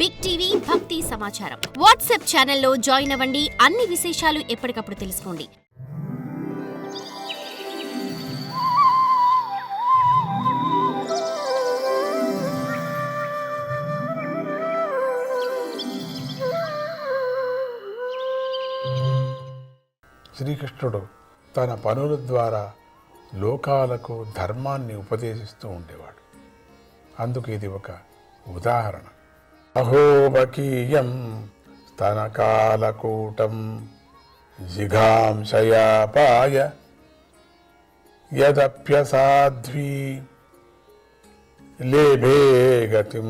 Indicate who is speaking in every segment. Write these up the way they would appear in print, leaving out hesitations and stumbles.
Speaker 1: Big TV భక్తి సమాచారం WhatsApp ఛానల్లో జాయిన్ అవ్వండి. అన్ని విశేషాలు ఎప్పటికప్పుడు తెలుసుకోండి.
Speaker 2: శ్రీకృష్ణుడు తన పనుల ద్వారా లోకాలకు ధర్మాన్ని ఉపదేశిస్తూ ఉండేవాడు. అందుకు ఇది ఒక ఉదాహరణ. అహోబకీయం స్తనకాలకూటం జిఘాంసయాపాయ యదప్యసాధ్వీ లేభే గతిం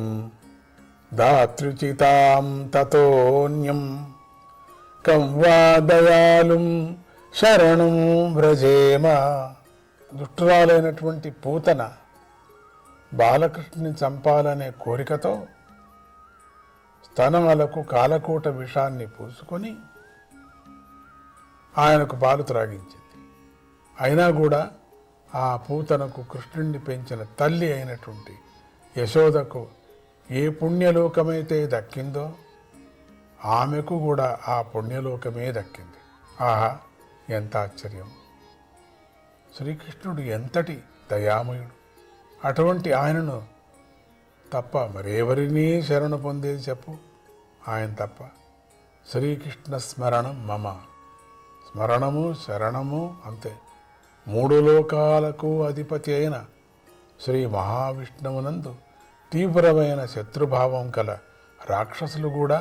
Speaker 2: దాతృచితాం తతోన్యం కం వా దయాళుం శరణం వ్రజేమ. దుష్టురాలైనటువంటి పూతన బాలకృష్ణుని చంపాలనే కోరికతో స్తనములకు కాలకూట విషాన్ని పూసుకొని ఆయనకు పాలు త్రాగించింది. అయినా కూడా ఆ పూతనకు కృష్ణుణ్ణి పెంచిన తల్లి అయినటువంటి యశోదకు ఏ పుణ్యలోకమైతే దక్కిందో ఆమెకు కూడా ఆ పుణ్యలోకమే దక్కింది. ఆహా, ఎంత ఆశ్చర్యం! శ్రీకృష్ణుడు ఎంతటి దయామయుడు! అటువంటి ఆయనను తప్ప మరెవరినీ శరణు పొందేది చెప్పు? ఆయన తప్ప. శ్రీకృష్ణ స్మరణం మమ. స్మరణము శరణము అంతే. మూడు లోకాలకు అధిపతి అయిన శ్రీ మహావిష్ణువునందు తీవ్రమైన శత్రుభావం కల రాక్షసులు కూడా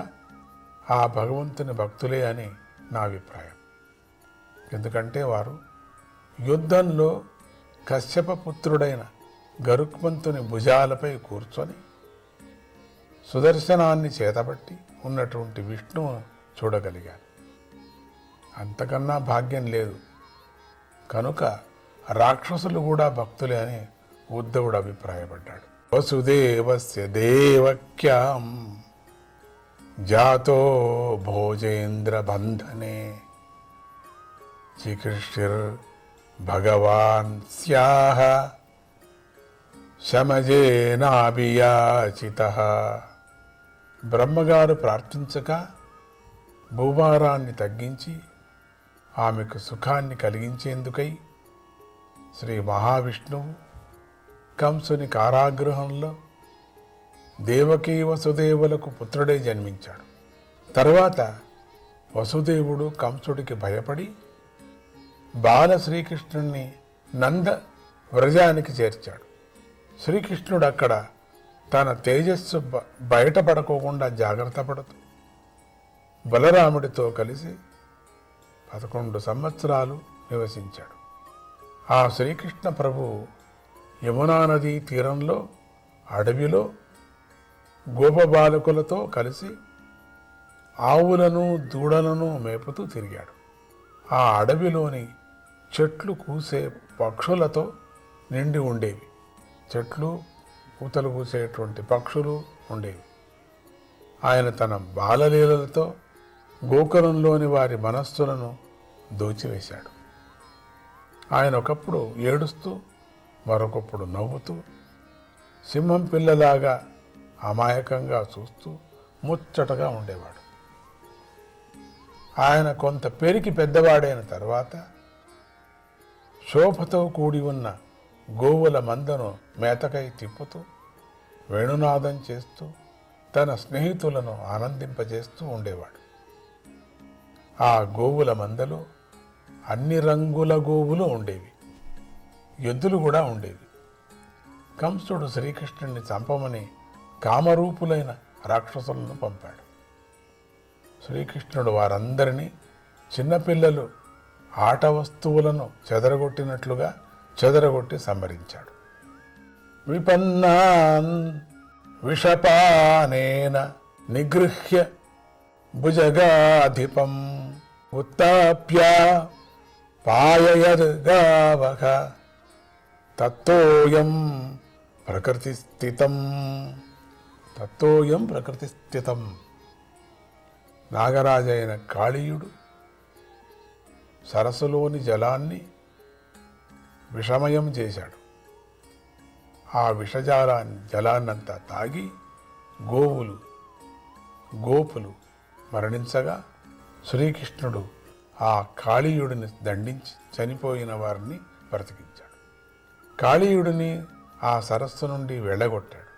Speaker 2: ఆ భగవంతుని భక్తులే అని నా అభిప్రాయం. ఎందుకంటే వారు యుద్ధంలో కశ్యప పుత్రుడైన గరుత్మంతుని భుజాలపై కూర్చొని సుదర్శనాన్ని చేతబట్టి ఉన్నటువంటి విష్ణువును చూడగలిగారు. అంతకన్నా భాగ్యం లేదు. కనుక రాక్షసులు కూడా భక్తులే అని ఉద్ధవుడు అభిప్రాయపడ్డాడు. వసుదేవస్య దేవక్యాం జాతో భోజేంద్ర బంధనే చికృష్టిర్ భగవాన్ స్యాహ శమజేనాభియాచితః. బ్రహ్మగారు ప్రార్థించక భూభారాన్ని తగ్గించి ఆమెకు సుఖాన్ని కలిగించేందుకై శ్రీ మహావిష్ణువు కంసుని కారాగృహంలో దేవకీ వసుదేవులకు పుత్రుడే జన్మించాడు. తర్వాత వసుదేవుడు కంసుడికి భయపడి బాల శ్రీకృష్ణుణ్ణి నంద వ్రజానికి చేర్చాడు. శ్రీకృష్ణుడు అక్కడ తన తేజస్సు బయటపడకోకుండా జాగ్రత్త పడుతూ బలరాముడితో కలిసి 11 సంవత్సరాలు నివసించాడు. ఆ శ్రీకృష్ణ ప్రభువు యమునా నదీ తీరంలో అడవిలో గోపబాలకులతో కలిసి ఆవులను దూడలను మేపుతూ తిరిగాడు. ఆ అడవిలోని చెట్లు కూసే పక్షులతో నిండి ఉండేవి. చెట్లు పూతలు కూసేటువంటి పక్షులు ఉండేవి. ఆయన తన బాలలీలలతో గోకులంలోని వారి మనస్సులను దోచివేశాడు. ఆయన ఒకప్పుడు ఏడుస్తూ మరొకప్పుడు నవ్వుతూ సింహం పిల్లలాగా అమాయకంగా చూస్తూ ముచ్చటగా ఉండేవాడు. ఆయన కొంత పెరిగి పెద్దవాడైన తర్వాత శోభతో కూడి ఉన్న గోవుల మందను మేతకై తిప్పుతూ వేణునాదం చేస్తూ తన స్నేహితులను ఆనందింపజేస్తూ ఉండేవాడు. ఆ గోవుల మందలో అన్ని రంగుల గోవులు ఉండేవి. ఎద్దులు కూడా ఉండేవి. కంసుడు శ్రీకృష్ణుడిని చంపమని కామరూపులైన రాక్షసులను పంపాడు. శ్రీకృష్ణుడు వారందరినీ చిన్నపిల్లలు ఆట వస్తువులను చెదరగొట్టినట్లుగా చెదరగొట్టి సంహరించాడు. విపన్నాన్ విషపానేన నిగృహ్య భుజగాధిపం ఉత్తాప్య పాయయద్గావః తత్తోయం ప్రకృతిస్థితం. తత్తోయం ప్రకృతిస్థితం. నాగరాజైన కాళీయుడు సరస్సులోని జలాన్ని విషమయం చేశాడు. ఆ జలాన్నంతా తాగి గోవులు గోపులు మరణించగా శ్రీకృష్ణుడు ఆ కాళీయుడిని దండించి చనిపోయిన వారిని బ్రతికించాడు. కాళీయుడిని ఆ సరస్సు నుండి వెళ్ళగొట్టాడు.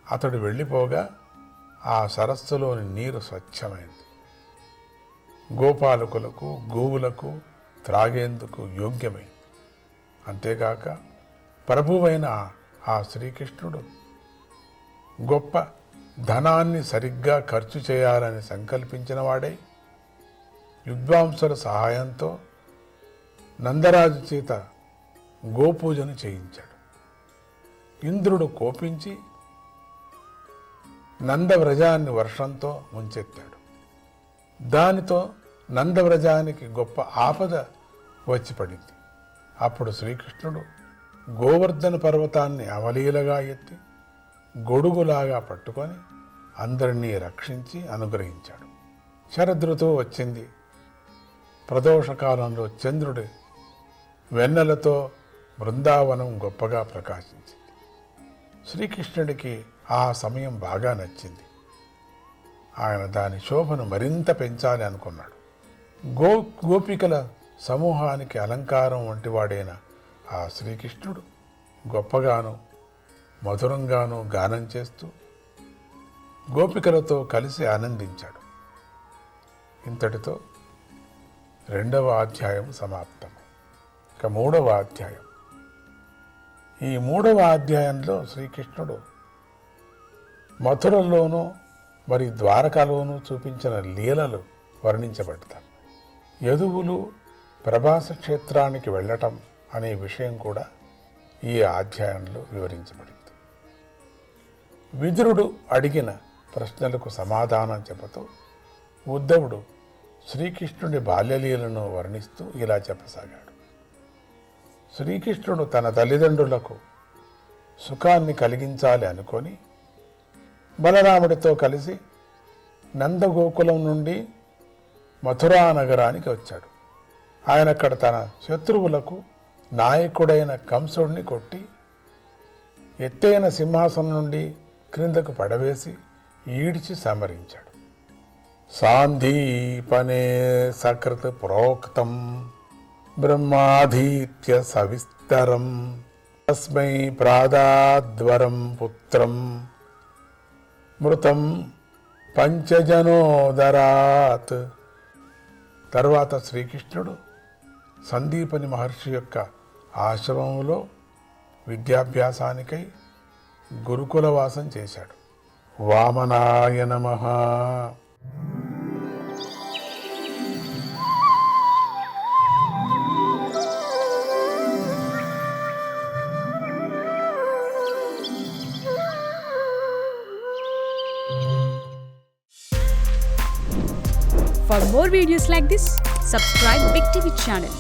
Speaker 2: అతడు వెళ్ళిపోగా ఆ సరస్సులోని నీరు స్వచ్ఛమైంది. గోపాలకులకు గోవులకు త్రాగేందుకు యోగ్యమైంది. అంతేకాక ప్రభువైన ఆ శ్రీకృష్ణుడు గొప్ప ధనాన్ని సరిగ్గా ఖర్చు చేయాలని సంకల్పించిన వాడై విద్వాంసుల సహాయంతో నందరాజు చేత గోపూజను చేయించాడు. ఇంద్రుడు కోపించి నందవ్రజాన్ని వర్షంతో ముంచెత్తాడు. దానితో నందవ్రజానికి గొప్ప ఆపద వచ్చి పడింది. అప్పుడు శ్రీకృష్ణుడు గోవర్ధన పర్వతాన్ని అవలీలగా ఎత్తి గొడుగులాగా పట్టుకొని అందరినీ రక్షించి అనుగ్రహించాడు. శరదృతువు వచ్చింది. ప్రదోషకాలంలో చంద్రుడి వెన్నెలతో బృందావనం గొప్పగా ప్రకాశించింది. శ్రీకృష్ణుడికి ఆ సమయం బాగా నచ్చింది. ఆయన దాని శోభను మరింత పెంచాలి అనుకున్నాడు. గోపికల సమూహానికి అలంకారం వంటివాడైన ఆ శ్రీకృష్ణుడు గొప్పగాను మధురంగాను గానం చేస్తూ గోపికలతో కలిసి ఆనందించాడు. ఇంతటితో 2వ అధ్యాయం సమాప్తం. ఇక 3వ అధ్యాయం. ఈ 3వ అధ్యాయంలో శ్రీకృష్ణుడు మథురలోనూ మరి ద్వారకాలోనూ చూపించిన లీలలు వర్ణించబడతాయి. యదువులు ప్రభాస క్షేత్రానికి వెళ్ళటం అనే విషయం కూడా ఈ అధ్యాయంలో వివరించబడింది. విదురుడు అడిగిన ప్రశ్నలకు సమాధానం చెబుతూ ఉద్ధవుడు శ్రీకృష్ణుడి బాల్యలీలను వర్ణిస్తూ ఇలా చెప్పసాగాడు. శ్రీకృష్ణుడు తన తల్లిదండ్రులకు సుఖాన్ని కలిగించాలి అనుకొని బలరాముడితో కలిసి నందగోకులం నుండి మథురా నగరానికి వచ్చాడు. ఆయన అక్కడ తన శత్రువులకు నాయకుడైన కంసుడిని కొట్టి ఎత్తైన సింహాసనం నుండి క్రిందకు పడవేసి ఈడ్చి సమరించాడు. సాందీపనే సకృత్ ప్రోక్తం బ్రహ్మాధీత్య సవిస్తరం తస్మై ప్రాదాద్వరం పుత్రం మృతం పంచజనోదరాత్. తర్వాత శ్రీకృష్ణుడు సందీపని మహర్షి యొక్క ఆశ్రమంలో విద్యాభ్యాసానికై గురుకులవాసం చేశాడు. వామనాయ నమః.
Speaker 3: For more videos like this, subscribe Big TV channel.